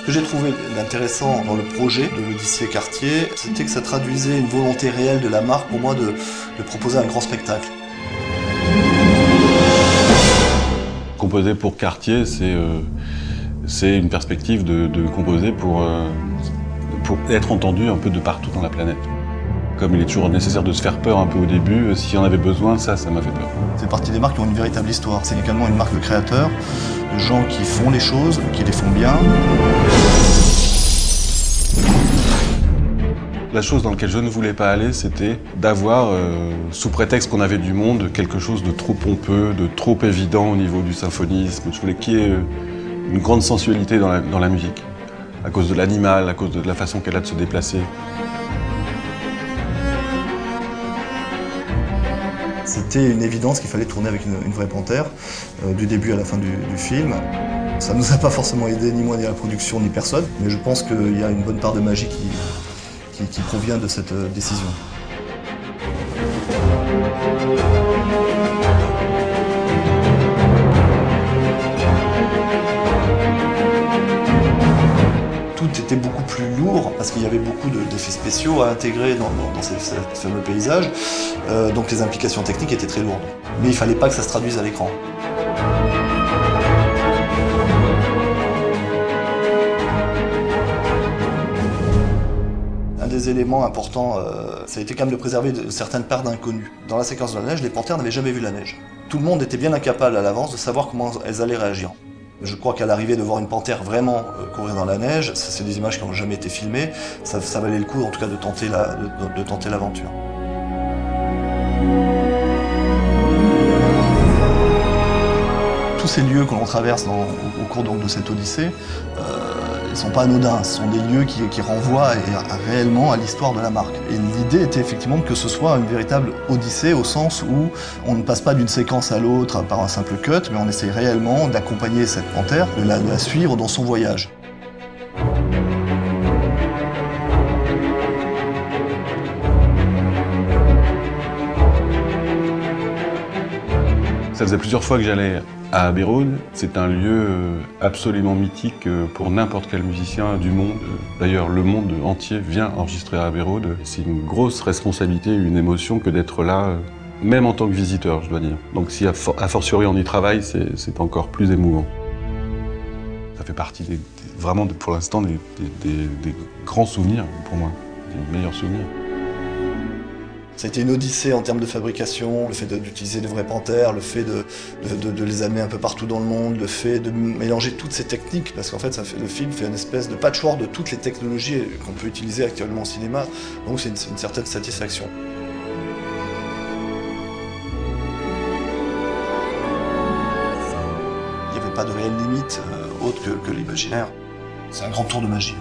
Ce que j'ai trouvé d'intéressant dans le projet de l'Odyssée Cartier, c'était que ça traduisait une volonté réelle de la marque, pour moi, de proposer un grand spectacle. Composer pour Cartier, c'est une perspective de composer pour être entendu un peu de partout dans la planète. Comme il est toujours nécessaire de se faire peur un peu au début, s'il y en avait besoin, ça m'a fait peur. C'est partie des marques qui ont une véritable histoire. C'est également une marque de créateurs, de gens qui font les choses, qui les font bien. La chose dans laquelle je ne voulais pas aller, c'était d'avoir, sous prétexte qu'on avait du monde, quelque chose de trop pompeux, de trop évident au niveau du symphonisme. Je voulais qu'il y ait une grande sensualité dans la musique, à cause de l'animal, à cause de la façon qu'elle a de se déplacer. C'était une évidence qu'il fallait tourner avec une vraie panthère, du début à la fin du film. Ça ne nous a pas forcément aidé, ni moi, ni la production, ni personne, mais je pense qu'il y a une bonne part de magie qui provient de cette décision. Tout était beaucoup plus lourd parce qu'il y avait beaucoup d'effets spéciaux à intégrer dans ces fameux paysages, donc les implications techniques étaient très lourdes. Mais il ne fallait pas que ça se traduise à l'écran. Un des éléments importants, ça a été quand même de préserver certaines parts d'inconnus. Dans la séquence de la neige, les panthères n'avaient jamais vu la neige. Tout le monde était bien incapable à l'avance de savoir comment elles allaient réagir. Je crois qu'à l'arrivée de voir une panthère vraiment courir dans la neige, c'est des images qui n'ont jamais été filmées, ça valait le coup en tout cas de tenter l'aventure. Tous ces lieux que l'on traverse au cours donc de cette odyssée, ils ne sont pas anodins, ce sont des lieux qui renvoient réellement à l'histoire de la marque. Et l'idée était effectivement que ce soit une véritable odyssée au sens où on ne passe pas d'une séquence à l'autre par un simple cut, mais on essaie réellement d'accompagner cette panthère, de la suivre dans son voyage. Ça faisait plusieurs fois que j'allais à Abbey Road. C'est un lieu absolument mythique pour n'importe quel musicien du monde. D'ailleurs, le monde entier vient enregistrer à Abbey Road. C'est une grosse responsabilité, une émotion que d'être là, même en tant que visiteur, je dois dire. Donc si a fortiori on y travaille, c'est encore plus émouvant. Ça fait partie vraiment, pour l'instant, des grands souvenirs pour moi, des meilleurs souvenirs. Ça a été une odyssée en termes de fabrication, le fait d'utiliser de vraies panthères, le fait de les amener un peu partout dans le monde, le fait de mélanger toutes ces techniques, parce qu'en fait, le film fait une espèce de patchwork de toutes les technologies qu'on peut utiliser actuellement au cinéma, donc c'est une certaine satisfaction. Il n'y avait pas de réelle limite autre que l'imaginaire. C'est un grand tour de magie.